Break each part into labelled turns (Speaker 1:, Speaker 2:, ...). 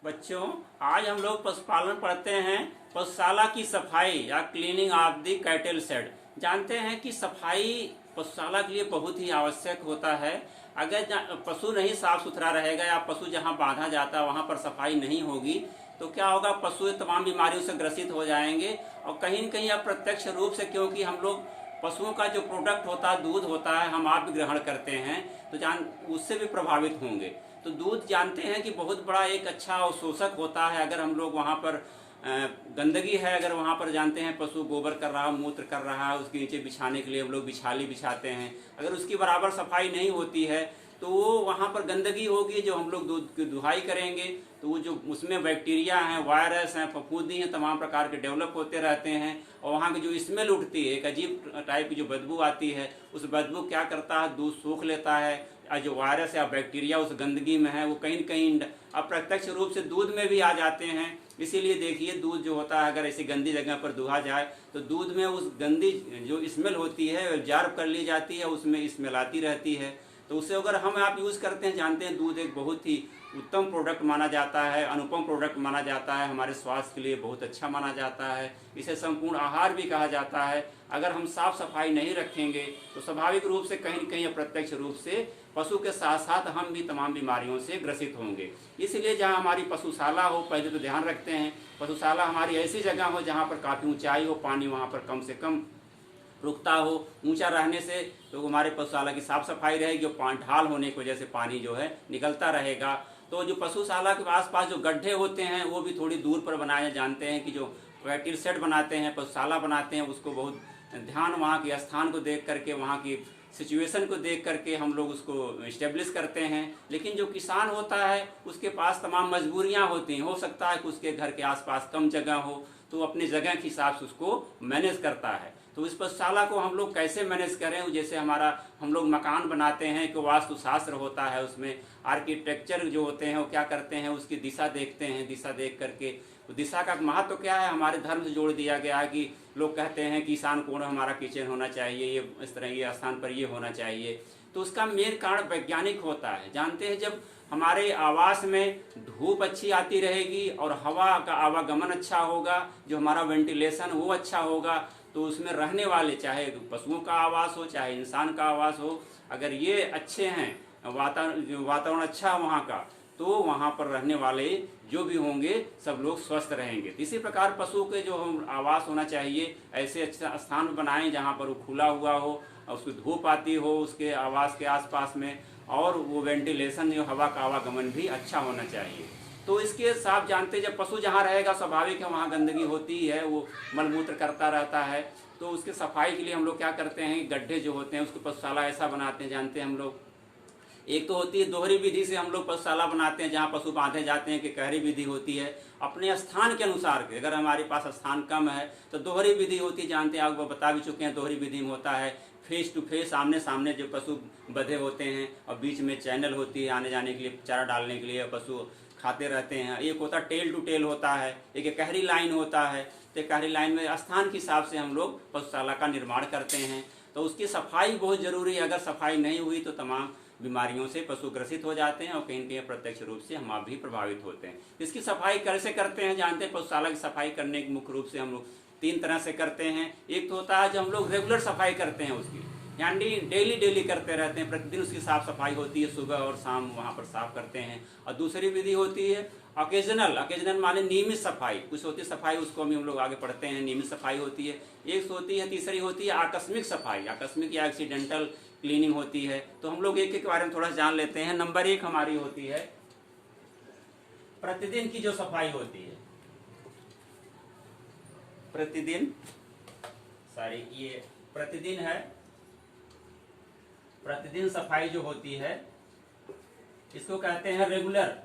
Speaker 1: बच्चों, आज हम लोग पशुपालन पढ़ते हैं पशुशाला की सफाई या cleaning of the cattle shed. जानते हैं कि सफाई पशुशाला के लिए बहुत ही आवश्यक होता है। अगर पशु नहीं साफ सुथरा रहेगा या पशु जहां बांधा जाता है वहां पर सफाई नहीं होगी तो क्या होगा, पशु तमाम बीमारियों से ग्रसित हो जाएंगे। और कहीं न कहीं अप्रत्यक्ष रूप से, क्योंकि हम लोग पशुओं का जो प्रोडक्ट होता है, दूध होता है, हम आप भी ग्रहण करते हैं तो उससे भी प्रभावित होंगे। तो दूध जानते हैं कि बहुत बड़ा एक अच्छा अवशोषक होता है। अगर हम लोग वहाँ पर गंदगी है, अगर वहाँ पर जानते हैं पशु गोबर कर रहा है, मूत्र कर रहा है, उसके नीचे बिछाने के लिए हम लोग बिछाली बिछाते हैं, अगर उसकी बराबर सफाई नहीं होती है तो वो वहाँ पर गंदगी होगी। जो हम लोग दूध की दुहाई करेंगे तो वो जो उसमें बैक्टीरिया हैं, वायरस हैं, फफूंदी हैं, तमाम प्रकार के डेवलप होते रहते हैं। और वहाँ की जो स्मेल उठती है, एक अजीब टाइप की जो बदबू आती है, उस बदबू क्या करता है, दूध सूख लेता है। और जो वायरस या बैक्टीरिया उस गंदगी में है वो कहीं न कहीं अप्रत्यक्ष रूप से दूध में भी आ जाते हैं। इसीलिए देखिए, दूध जो होता है अगर ऐसी गंदी जगह पर दुहा जाए तो दूध में उस गंदी जो स्मेल होती है एब्जॉर्ब कर ली जाती है, उसमें स्मेल आती रहती है। तो उसे अगर हम आप यूज़ करते हैं, जानते हैं दूध एक बहुत ही उत्तम प्रोडक्ट माना जाता है, अनुपम प्रोडक्ट माना जाता है, हमारे स्वास्थ्य के लिए बहुत अच्छा माना जाता है। इसे संपूर्ण आहार भी कहा जाता है। अगर हम साफ सफाई नहीं रखेंगे तो स्वाभाविक रूप से कहीं न कहीं अप्रत्यक्ष रूप से पशु के साथ साथ हम भी तमाम बीमारियों से ग्रसित होंगे। इसलिए जहाँ हमारी पशुशाला हो, पहले तो ध्यान रखते हैं पशुशाला हमारी ऐसी जगह हो जहाँ पर काफ़ी ऊंचाई हो, पानी वहाँ पर कम से कम रुकता हो। ऊंचा रहने से तो हमारे पशुशाला की साफ सफाई रहेगी और ढाल होने की वजह से पानी जो है निकलता रहेगा। तो जो पशुशाला के आसपास जो गड्ढे होते हैं वो भी थोड़ी दूर पर बनाए। जानते हैं कि जो कैटल शेड बनाते हैं, पशुशाला बनाते हैं, उसको बहुत ध्यान वहाँ के स्थान को देख करके, वहाँ की सिचुएशन को देख करके हम लोग उसको इस्टेब्लिश करते हैं। लेकिन जो किसान होता है उसके पास तमाम मजबूरियाँ होती हैं। हो सकता है कि उसके घर के आसपास कम जगह हो तो अपनी जगह के हिसाब से उसको मैनेज करता है। तो इस पशुशाला को हम लोग कैसे मैनेज करें, जैसे हम लोग मकान बनाते हैं कि वास्तुशास्त्र होता है, उसमें आर्किटेक्चर जो होते हैं वो क्या करते हैं, उसकी दिशा देखते हैं। दिशा देख करके दिशा का महत्व क्या है, हमारे धर्म से जोड़ दिया गया है कि लोग कहते हैं कि ईशान कोण हमारा किचन होना चाहिए, ये इस तरह ये स्थान पर ये होना चाहिए। तो उसका मेन कारण वैज्ञानिक होता है। जानते हैं, जब हमारे आवास में धूप अच्छी आती रहेगी और हवा का आवागमन अच्छा होगा, जो हमारा वेंटिलेशन वो अच्छा होगा, तो उसमें रहने वाले, चाहे पशुओं का आवास हो चाहे इंसान का आवास हो, अगर ये अच्छे हैं, वातावरण अच्छा है वहाँ का, तो वहाँ पर रहने वाले जो भी होंगे सब लोग स्वस्थ रहेंगे। इसी प्रकार पशु के जो आवास होना चाहिए, ऐसे अच्छा स्थान बनाएं जहाँ पर वो खुला हुआ हो और उसको धूप आती हो उसके आवास के आसपास में, और वो वेंटिलेशन जो हवा का आवागमन भी अच्छा होना चाहिए। तो इसके साथ जानते, जब पशु जहाँ रहेगा स्वाभाविक है वहाँ गंदगी होती है, वो मलमूत्र करता रहता है। तो उसके सफाई के लिए हम लोग क्या करते हैं, गड्ढे जो होते हैं उसको पशुशाला ऐसा बनाते हैं। जानते हैं हम लोग, एक तो होती है दोहरी विधि से हम लोग पशुशाला बनाते हैं जहाँ पशु बांधे जाते हैं, कि कहरी विधि होती है अपने स्थान के अनुसार के। अगर हमारे पास स्थान कम है तो दोहरी विधि होती है। जानते हैं, आप बता भी चुके हैं, दोहरी विधि में होता है फेस टू फेस, आमने सामने जो पशु बंधे होते हैं और बीच में चैनल होती है आने जाने के लिए, चारा डालने के लिए, पशु खाते रहते हैं। एक होता टेल टू टेल होता है, एक कहरी लाइन होता है। तो कहरी लाइन में स्थान के हिसाब से हम लोग पशुशाला का निर्माण करते हैं। तो उसकी सफाई बहुत जरूरी है। अगर सफाई नहीं हुई तो तमाम बीमारियों से पशु ग्रसित हो जाते हैं और कहीं न कहीं प्रत्यक्ष रूप से हम आप भी प्रभावित होते हैं। इसकी सफाई कैसे करते हैं, जानते हैं पशुशाला की सफाई करने के मुख्य रूप से हम लोग 3 तरह से करते हैं। एक तो होता है जो हम लोग रेगुलर सफाई करते हैं उसकी, यानी डेली करते रहते हैं, प्रतिदिन उसकी साफ सफाई होती है, सुबह और शाम वहाँ पर साफ करते हैं। और दूसरी विधि होती है ऑकेजनल माने नियमित सफाई। कुछ होती है सफाई, उसको हम लोग आगे पढ़ते हैं, नियमित सफाई होती है। एक होती है, तीसरी होती है आकस्मिक सफाई, आकस्मिक या एक्सीडेंटल क्लीनिंग होती है। तो हम लोग एक एक के बारे में थोड़ा जान लेते हैं। नंबर 1 हमारी होती है प्रतिदिन की जो सफाई होती है, प्रतिदिन है, प्रतिदिन सफाई जो होती है इसको कहते हैं रेगुलर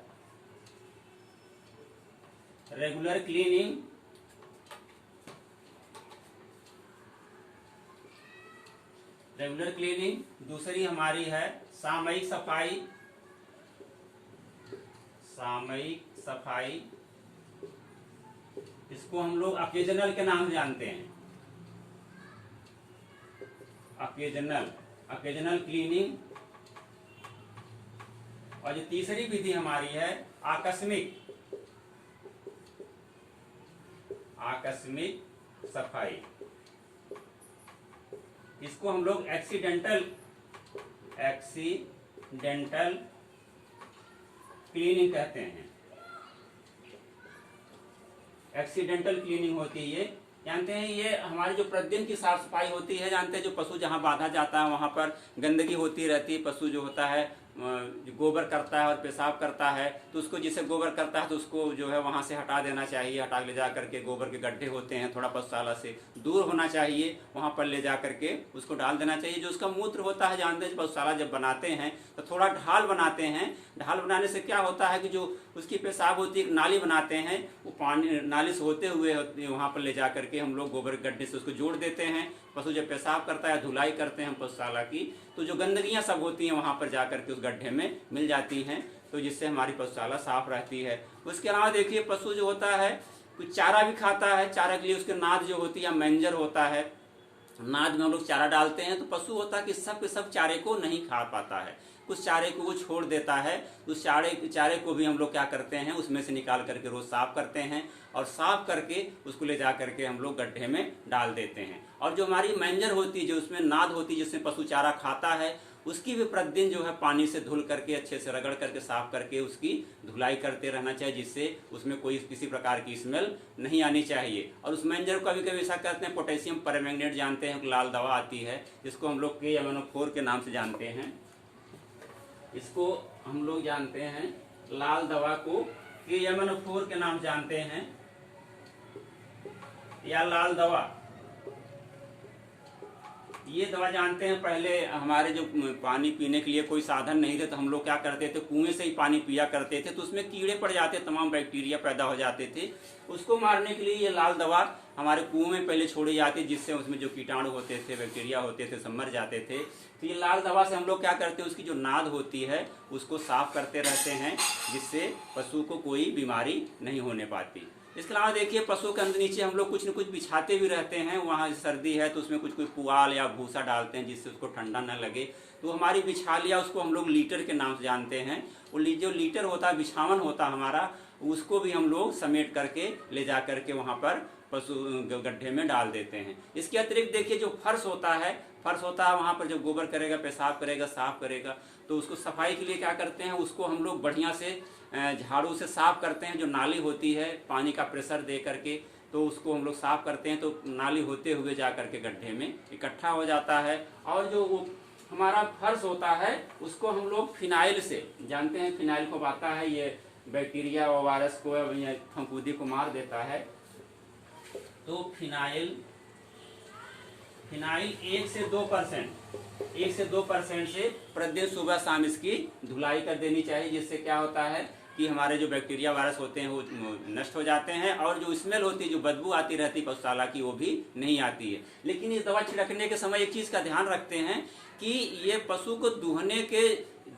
Speaker 1: क्लीनिंग। Regular cleaning. दूसरी हमारी है सामयिक सफाई, इसको हम लोग ऑकेजनल के नाम से जानते हैं, ऑकेजनल क्लीनिंग। और जो तीसरी विधि हमारी है आकस्मिक आकस्मिक सफाई, इसको हम लोग एक्सीडेंटल क्लीनिंग कहते हैं। एक्सीडेंटल क्लीनिंग होती है ये, जानते हैं ये हमारी जो प्रतिदिन की साफ सफाई होती है, जानते हैं जो पशु जहाँ बांधा जाता है वहाँ पर गंदगी होती रहती है, पशु जो होता है गोबर करता है और पेशाब करता है, तो उसको जिसे गोबर करता है तो उसको जो है वहाँ से हटा देना चाहिए, हटा ले जा करके गोबर के गड्ढे होते हैं थोड़ा पशुशाला से दूर होना चाहिए, वहाँ पर ले जा करके उसको डाल देना चाहिए। जो उसका मूत्र होता है, जानते हैं पशुशाला जब बनाते हैं तो थोड़ा ढाल बनाते हैं, ढाल बनाने से क्या होता है कि जो उसकी पेशाब होती है एक नाली बनाते हैं, वो पानी नाली से होते हुए वहाँ पर ले जा करके हम लोग गोबर गड्ढे से उसको जोड़ देते हैं। पशु जब पेशाब करता है, धुलाई करते हैं पशुशाला की, तो जो गंदगियाँ सब होती हैं वहाँ पर जा करके उस गड्ढे में मिल जाती हैं, तो जिससे हमारी पशुशाला साफ रहती है। उसके अलावा देखिए पशु जो होता है कुछ चारा भी खाता है, चारा के लिए उसके नाद जो होती है मैंजर होता है, नाद में हम लोग चारा डालते हैं, तो पशु होता है कि सब के सब चारे को नहीं खा पाता है, कुछ चारे को वो छोड़ देता है, उस चारे को भी हम लोग क्या करते हैं उसमें से निकाल करके रोज साफ करते हैं और साफ करके उसको ले जा करके हम लोग गड्ढे में डाल देते हैं। और जो हमारी मैंजर होती है, जो उसमें नाद होती है जिसमें पशु चारा खाता है, उसकी भी प्रतिदिन जो है पानी से धुल करके अच्छे से रगड़ करके साफ करके उसकी धुलाई करते रहना चाहिए, जिससे उसमें कोई किसी प्रकार की स्मेल नहीं आनी चाहिए। और उस मैंजर को कभी कभी ऐसा करते हैं पोटेशियम परमैंगनेट, जानते हैं लाल दवा आती है जिसको हम लोग KMNO4 के नाम से जानते हैं, इसको हम लोग जानते हैं लाल दवा को KMNO4 के नाम जानते हैं, या लाल दवा, ये दवा जानते हैं। पहले हमारे जो पानी पीने के लिए कोई साधन नहीं थे तो हम लोग क्या करते थे, कुएं से ही पानी पिया करते थे, तो उसमें कीड़े पड़ जाते, तमाम बैक्टीरिया पैदा हो जाते थे, उसको मारने के लिए ये लाल दवा हमारे कुएं में पहले छोड़ी जाती, जिससे उसमें जो कीटाणु होते थे, बैक्टीरिया होते थे, सब मर जाते थे। तो ये लाल दवा से हम लोग क्या करते हैं, उसकी जो नाद होती है उसको साफ करते रहते हैं, जिससे पशु को कोई बीमारी नहीं होने पाती। इसके अलावा देखिए पशु के अंदर नीचे हम लोग कुछ न कुछ बिछाते भी रहते हैं, वहाँ सर्दी है तो उसमें कुछ पुआल या भूसा डालते हैं जिससे उसको ठंडा न लगे, तो हमारी बिछालिया उसको हम लोग लीटर के नाम से जानते हैं, वो जो लीटर होता है, बिछावन होता है हमारा, उसको भी हम लोग समेट करके ले जा करके वहाँ पर पशु गड्ढे में डाल देते हैं। इसके अतिरिक्त देखिए जो फर्श होता है वहाँ पर जो गोबर करेगा, पेशाब करेगा, साफ करेगा, तो उसको सफाई के लिए क्या करते हैं, उसको हम लोग बढ़िया से झाड़ू से साफ करते हैं। जो नाली होती है पानी का प्रेशर दे करके, तो उसको हम लोग साफ करते हैं, तो नाली होते हुए जा करके गड्ढे में इकट्ठा हो जाता है। और जो वो हमारा फर्श होता है उसको हम लोग फिनाइल से, जानते हैं फिनाइल को आता है, ये बैक्टीरिया और वायरस को या फफूंदी को मार देता है, तो फिनाइल 1 से 2% से प्रतिदिन सुबह शाम इसकी धुलाई कर देनी चाहिए, जिससे क्या होता है कि हमारे जो बैक्टीरिया वायरस होते हैं वो नष्ट हो जाते हैं, और जो स्मेल होती है, जो बदबू आती रहती है पशुशाला की, वो भी नहीं आती है। लेकिन ये दवा छिड़कने के समय एक चीज़ का ध्यान रखते हैं कि ये पशु को दूहने के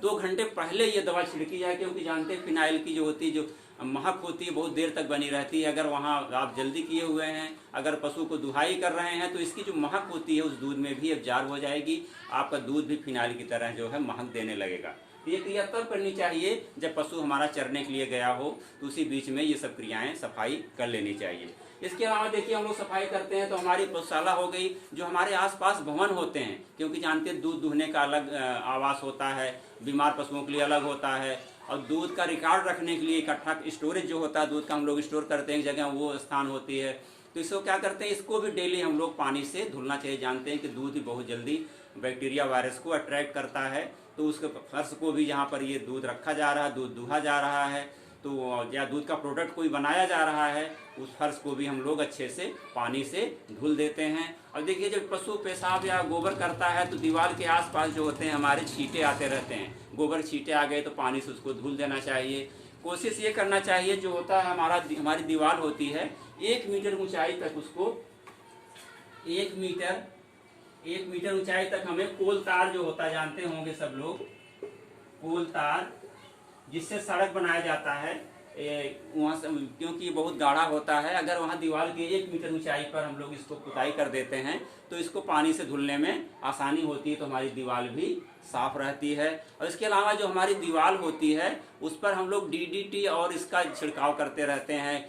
Speaker 1: 2 घंटे पहले ये दवा छिड़की जाए, क्योंकि जानते हैं फिनाइल की जो होती है, जो महक होती है, बहुत देर तक बनी रहती है। अगर वहाँ आप जल्दी किए हुए हैं, अगर पशु को दुहाई कर रहे हैं, तो इसकी जो महक होती है उस दूध में भी अब्जॉर्ब हो जाएगी, आपका दूध भी फिनाइल की तरह जो है महक देने लगेगा। ये क्रिया तब करनी चाहिए जब पशु हमारा चरने के लिए गया हो, तो उसी बीच में ये सब क्रियाएं सफाई कर लेनी चाहिए। इसके अलावा देखिए हम लोग सफाई करते हैं तो हमारी पशुशाला हो गई, जो हमारे आसपास भवन होते हैं, क्योंकि जानते हैं दूध दूहने का अलग आवास होता है, बीमार पशुओं के लिए अलग होता है, और दूध का रिकॉर्ड रखने के लिए इकट्ठा स्टोरेज जो होता है दूध का हम लोग स्टोर करते हैं एक जगह, वो स्थान होती है। तो इसको क्या करते हैं, इसको भी डेली हम लोग पानी से धुलना चाहिए। जानते हैं कि दूध ही बहुत जल्दी बैक्टीरिया वायरस को अट्रैक्ट करता है, तो उसके फर्श को भी जहाँ पर ये दूध रखा जा रहा है, दूध दुहा जा रहा है, तो या दूध का प्रोडक्ट कोई बनाया जा रहा है, उस फर्श को भी हम लोग अच्छे से पानी से धुल देते हैं। और देखिए जब पशु पेशाब या गोबर करता है तो दीवार के आसपास जो होते हैं हमारे छींटे आते रहते हैं, गोबर छींटे आ गए तो पानी से उसको धुल देना चाहिए। कोशिश ये करना चाहिए, जो होता है हमारी दीवार होती है 1 मीटर ऊंचाई तक, उसको 1 मीटर ऊंचाई तक हमें पोल तार जो होता है, जानते होंगे सब लोग, पोल तार जिससे सड़क बनाया जाता है, वहाँ से, क्योंकि बहुत गाढ़ा होता है, अगर वहाँ दीवार के 1 मीटर ऊंचाई पर हम लोग इसको पुताई कर देते हैं तो इसको पानी से धुलने में आसानी होती है, तो हमारी दीवार भी साफ रहती है। और इसके अलावा जो हमारी दीवार होती है उस पर हम लोग DDT और इसका छिड़काव करते रहते हैं।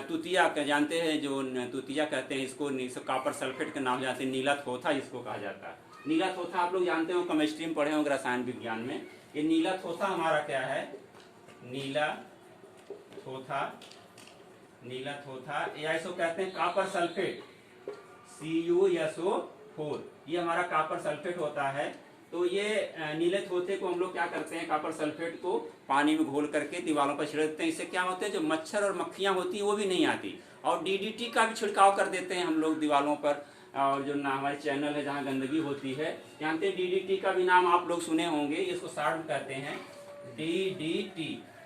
Speaker 1: तुतिया का जानते हैं, जो तुतिया कहते हैं इसको, कॉपर सल्फेट के नाम जानते हैं, नीला थोथा जिसको कहा जाता है। नीला थोथा आप लोग जानते हो, केमिस्ट्री में पढ़े होंगे, रसायन विज्ञान में। ये नीला थोथा हमारा क्या है, नीला थोथा या इसको कहते हैं कॉपर सल्फेट, CuSO4, ये हमारा कॉपर सल्फेट होता है। तो ये नीले थोथे को हम लोग क्या करते हैं, कॉपर सल्फेट को पानी में घोल करके दीवारों पर छिड़कते हैं। इससे क्या होता है, जो मच्छर और मक्खियां होती हैं वो भी नहीं आती। और DDT का भी छिड़काव कर देते हैं हम लोग दीवारों पर। और जो ना हमारे चैनल है जहाँ गंदगी होती है, जानते हैं DDT का भी नाम आप लोग सुने होंगे, इसको शॉर्ट में कहते हैं DDT।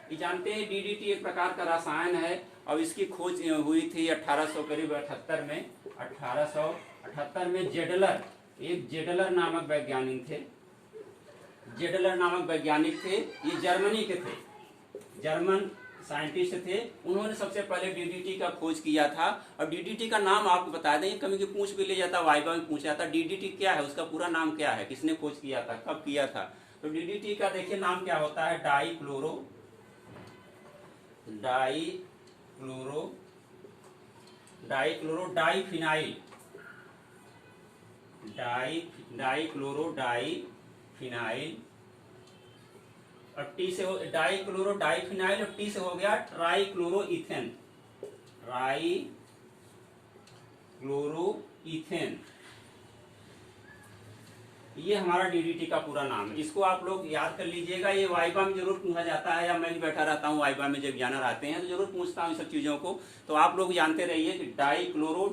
Speaker 1: ये जानते हैं DDT एक प्रकार का रसायन है और इसकी खोज हुई थी 1878 में जेडलर नामक वैज्ञानिक थे। ये जर्मनी के थे, जर्मन साइंटिस्ट थे। उन्होंने सबसे पहले DDT का खोज किया था। और DDT का नाम आपको बता दें, कभी कि पूछ भी ले जाता, वाइवा में पूछा जाता, DDT क्या है, उसका पूरा नाम क्या है, किसने खोज किया था, कब किया था। तो DDT का देखिए नाम क्या होता है, डाइक्लोरो और टी से डाइफिनाइल और टी से हो गया ट्राइक्लोरोइथेन। ये हमारा DDT का पूरा नाम है। इसको आप लोग याद कर लीजिएगा, ये वाइवा में जरूर पूछा जाता है, या मैं भी बैठा रहता हूँ वाइवा में, जब जानर आते हैं तो जरूर पूछता हूँ सब चीज़ों को। तो आप लोग जानते रहिए कि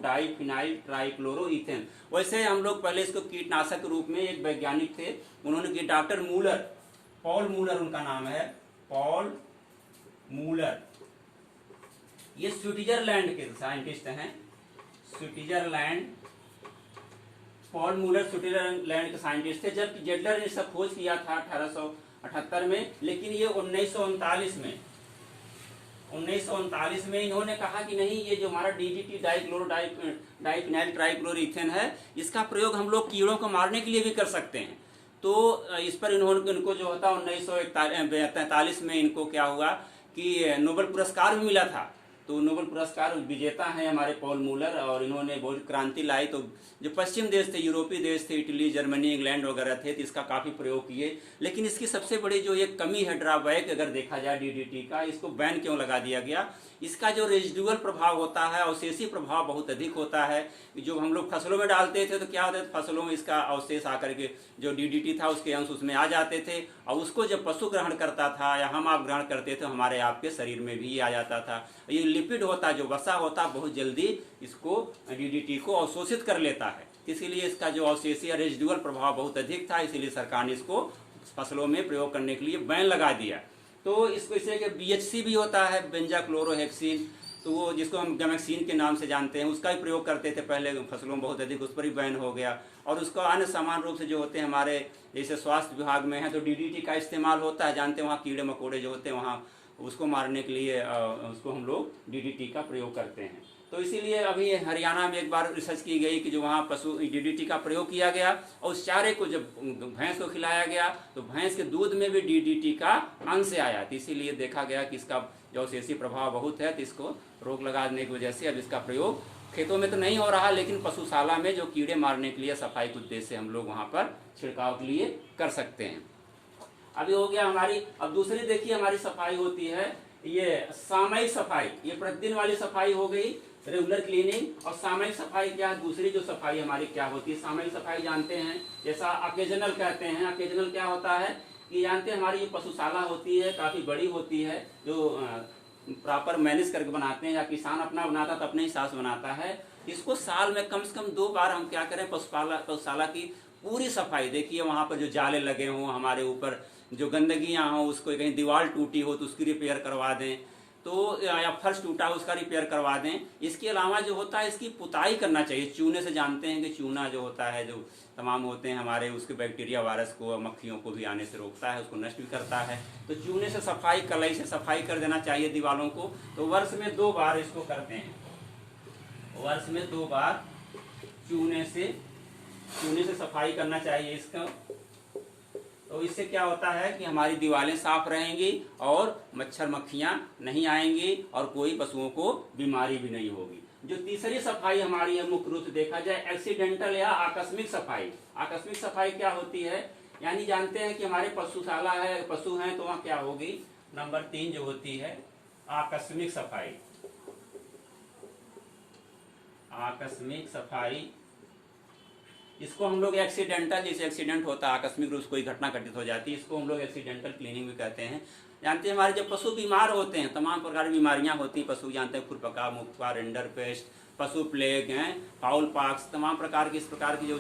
Speaker 1: डाइफिनाइल ट्राइक्लोरोइथेन। वैसे हम लोग पहले इसको कीटनाशक के रूप में, एक वैज्ञानिक थे उन्होंने, डॉक्टर मूलर, पॉल मूलर उनका नाम है, पॉल मूलर। ये स्विट्जरलैंड के साइंटिस्ट हैं, पॉल मूलर स्विट्जरलैंड के साइंटिस्ट थे। जब जेडलर ने इसका खोज किया था 1878 में, लेकिन ये 1939 में इन्होंने कहा कि नहीं, ये जो हमारा DDT डाइफिनाइल ट्राइक्लोरोइथेन है, इसका प्रयोग हम लोग कीड़ों को मारने के लिए भी कर सकते हैं। तो इस पर इनको जो होता 1943 में इनको क्या हुआ कि नोबेल पुरस्कार भी मिला था। तो नोबेल पुरस्कार विजेता हैं हमारे पॉल मूलर, और इन्होंने बहुत क्रांति लाई। तो जो पश्चिम देश थे, यूरोपीय देश थे, इटली, जर्मनी, इंग्लैंड वगैरह थे, तो इसका काफ़ी प्रयोग किए। लेकिन इसकी सबसे बड़ी जो एक कमी है, ड्रॉबैक अगर देखा जाए DDT का, इसको बैन क्यों लगा दिया गया, इसका जो रेजिडुअल प्रभाव होता है, अवशेषी प्रभाव बहुत अधिक होता है। जो हम लोग फसलों में डालते थे तो क्या होता था, फसलों में इसका अवशेष आकर के जो DDT था उसके अंश उसमें आ जाते थे, और उसको जब पशु ग्रहण करता था या हम आप ग्रहण करते थे, हमारे आपके शरीर में भी आ जाता था। ये लिपिड होता, जो वसा होता, बहुत जल्दी इसको DDT को अवशोषित कर लेता है। इसीलिए इसका जो अवशेषीय रेजिडुअल प्रभाव बहुत अधिक था, इसीलिए सरकार ने इसको फसलों में प्रयोग करने के लिए बैन लगा दिया। तो इसको इसे BHC भी होता है, बेंजाक्लोरोहेक्सिन, तो वो जिसको हम गैमेक्सिन के नाम से जानते हैं, उसका भी प्रयोग करते थे पहले फसलों में बहुत अधिक, उस पर भी बैन हो गया। और उसका अन्य समान रूप से जो होते हैं हमारे जैसे स्वास्थ्य विभाग में है तो DDT का इस्तेमाल होता है। जानते हैं वहाँ कीड़े मकोड़े जो होते हैं, वहाँ उसको मारने के लिए उसको हम लोग DDT का प्रयोग करते हैं। तो इसीलिए अभी हरियाणा में एक बार रिसर्च की गई कि जो वहाँ पशु DDT का प्रयोग किया गया, और उस चारे को जब भैंस को खिलाया गया तो भैंस के दूध में भी DDT का अंश आया। तो इसीलिए देखा गया कि इसका जो अवशेषी प्रभाव बहुत है, तो इसको रोक लगाने की वजह से अब इसका प्रयोग खेतों में तो नहीं हो रहा, लेकिन पशुशाला में जो कीड़े मारने के लिए, सफाई के उद्देश्य से हम लोग वहाँ पर छिड़काव के लिए कर सकते हैं। अभी हो गया हमारी। अब दूसरी देखिए हमारी सफाई होती है, ये सामयिक सफाई, ये प्रतिदिन वाली सफाई हो गई, रेगुलर क्लीनिंग। और सामयिक सफाई क्या है, दूसरी जो सफाई हमारी क्या होती है, सामयिक सफाई जानते हैं, जैसा ऑकेजनल कहते हैं। ऑकेजनल क्या होता है कि जानते हैं, हमारी जो पशुशाला होती है काफ़ी बड़ी होती है, जो प्रॉपर मैनेज करके बनाते हैं, या किसान अपना बनाता तो अपने हिसाब से बनाता है। इसको साल में कम से कम 2 बार हम क्या करें, पशुशाला की पूरी सफाई। देखिए वहाँ पर जो जाले लगे हों, हमारे ऊपर जो गंदगियाँ हों, उसको कहीं दीवार टूटी हो तो उसकी रिपेयर करवा दें, तो या फर्श टूटा हो उसका रिपेयर करवा दें। इसके अलावा जो होता है इसकी पुताई करना चाहिए चूने से। जानते हैं कि चूना जो होता है, जो तमाम होते हैं हमारे, उसके बैक्टीरिया वायरस को, मक्खियों को भी आने से रोकता है, उसको नष्ट भी करता है। तो चूने से सफाई, कलई से सफाई कर देना चाहिए दीवारों को। तो वर्ष में 2 बार इसको करते हैं, वर्ष में 2 बार चूने से सफाई करना चाहिए इसका। तो इससे क्या होता है कि हमारी दीवारें साफ रहेंगी और मच्छर मक्खियां नहीं आएंगी और कोई पशुओं को बीमारी भी नहीं होगी। जो तीसरी सफाई हमारी है, मुख्य रूप से देखा जाए एक्सीडेंटल या आकस्मिक सफाई। आकस्मिक सफाई क्या होती है, यानी जानते हैं कि हमारे पशुशाला है, पशु हैं, तो वहाँ क्या होगी, नंबर 3 जो होती है आकस्मिक सफाई। आकस्मिक सफाई, इसको हम लोग एक्सीडेंटल, जैसे एक्सीडेंट होता है आकस्मिक रूप से कोई घटना घटित हो जाती है, इसको हम लोग एक्सीडेंटल क्लीनिंग भी कहते हैं। जानते हैं हमारे जब पशु बीमार होते हैं, तमाम प्रकार की बीमारियां होती हैं पशु, जानते हैं खुरपका, मुख्यपा, रिंडरपेस्ट, पशु प्लेग हैं, फाउल पॉक्स, तमाम प्रकार की इस प्रकार की जो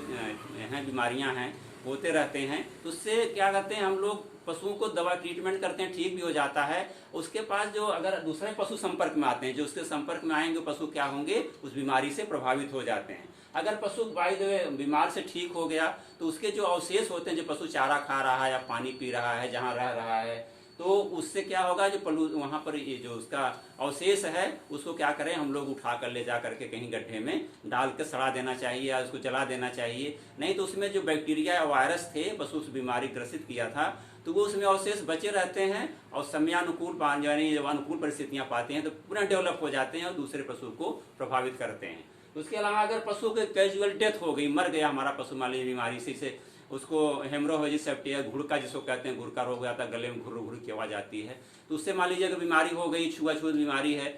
Speaker 1: हैं बीमारियां हैं होते रहते हैं। तो उससे क्या करते हैं हम लोग पशुओं को दवा ट्रीटमेंट करते हैं, ठीक भी हो जाता है। उसके पास जो अगर दूसरे पशु संपर्क में आते हैं, जो उसके संपर्क में आएंगे पशु क्या होंगे, उस बीमारी से प्रभावित हो जाते हैं। अगर पशु बाय द वे बीमार से ठीक हो गया तो उसके जो अवशेष होते हैं, जो पशु चारा खा रहा है या पानी पी रहा है, जहाँ रह रहा है, तो उससे क्या होगा, जो वहाँ पर ये जो उसका अवशेष है उसको क्या करें हम लोग उठा कर ले जा करके कहीं गड्ढे में डाल के सड़ा देना चाहिए या उसको जला देना चाहिए। नहीं तो उसमें जो बैक्टीरिया या वायरस थे पशु उस बीमारी ग्रसित किया था, तो वो उसमें अवशेष बचे रहते हैं और समयानुकूल यानी जब अनुकूल परिस्थितियाँ पाते हैं तो पुनः डेवलप हो जाते हैं और दूसरे पशु को प्रभावित करते हैं। उसके अलावा अगर पशु के कैजुअल डेथ हो गई, मर गया हमारा पशु मान लीजिए बीमारी से उसको हेमरोहेजिक सेप्टिक, घुड़का जिसको कहते हैं, घुड़का रोग हो जाता है, गले में घुर घुर की आवाज़ आती है, तो उससे मान लीजिए अगर बीमारी हो गई, छुआछूत बीमारी है,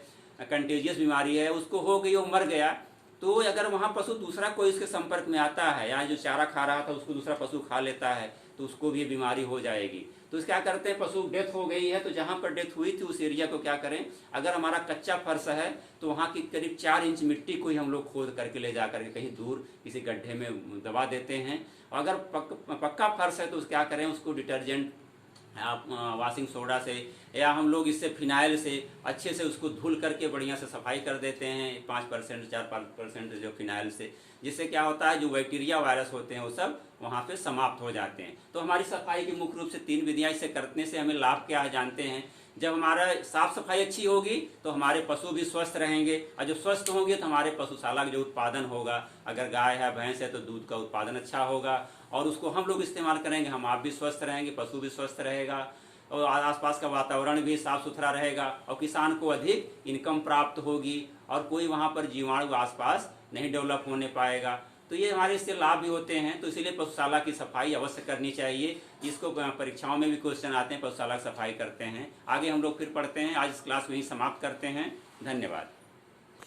Speaker 1: कंटेजियस बीमारी है, उसको हो गई, वो मर गया, तो अगर वहाँ पशु दूसरा कोई इसके संपर्क में आता है या जो चारा खा रहा था उसको दूसरा पशु खा लेता है तो उसको भी बीमारी हो जाएगी। तो क्या करते हैं, पशु डेथ हो गई है तो जहाँ पर डेथ हुई थी उस एरिया को क्या करें, अगर हमारा कच्चा फर्श है तो वहाँ की करीब 4 इंच मिट्टी को ही हम लोग खोद करके ले जा करके कहीं दूर किसी गड्ढे में दबा देते हैं। अगर पक्का फर्श है तो क्या करें, उसको डिटर्जेंट वाशिंग सोडा से या हम लोग इससे फिनाइल से अच्छे से उसको धुल करके बढ़िया से सफाई कर देते हैं 5% 4-5% जो फिनाइल से, जिससे क्या होता है जो बैक्टीरिया वायरस होते हैं वो सब वहाँ पे समाप्त हो जाते हैं। तो हमारी सफाई की मुख्य रूप से 3 विधियाँ, इसे करने से हमें लाभ क्या है जानते हैं। जब हमारा साफ सफाई अच्छी होगी तो हमारे पशु भी स्वस्थ रहेंगे और जब स्वस्थ होंगे तो हमारे पशुशाला का जो उत्पादन होगा, अगर गाय है भैंस है तो दूध का उत्पादन अच्छा होगा और उसको हम लोग इस्तेमाल करेंगे, हम आप भी स्वस्थ रहेंगे, पशु भी स्वस्थ रहेगा और आसपास का वातावरण भी साफ सुथरा रहेगा और किसान को अधिक इनकम प्राप्त होगी और कोई वहाँ पर जीवाणु आसपास नहीं डेवलप होने पाएगा। तो ये हमारे इससे लाभ भी होते हैं। तो इसीलिए पशुशाला की सफाई अवश्य करनी चाहिए। इसको परीक्षाओं में भी क्वेश्चन आते हैं, पशुशाला की सफाई करते हैं। आगे हम लोग फिर पढ़ते हैं। आज इस क्लास में ही समाप्त करते हैं। धन्यवाद।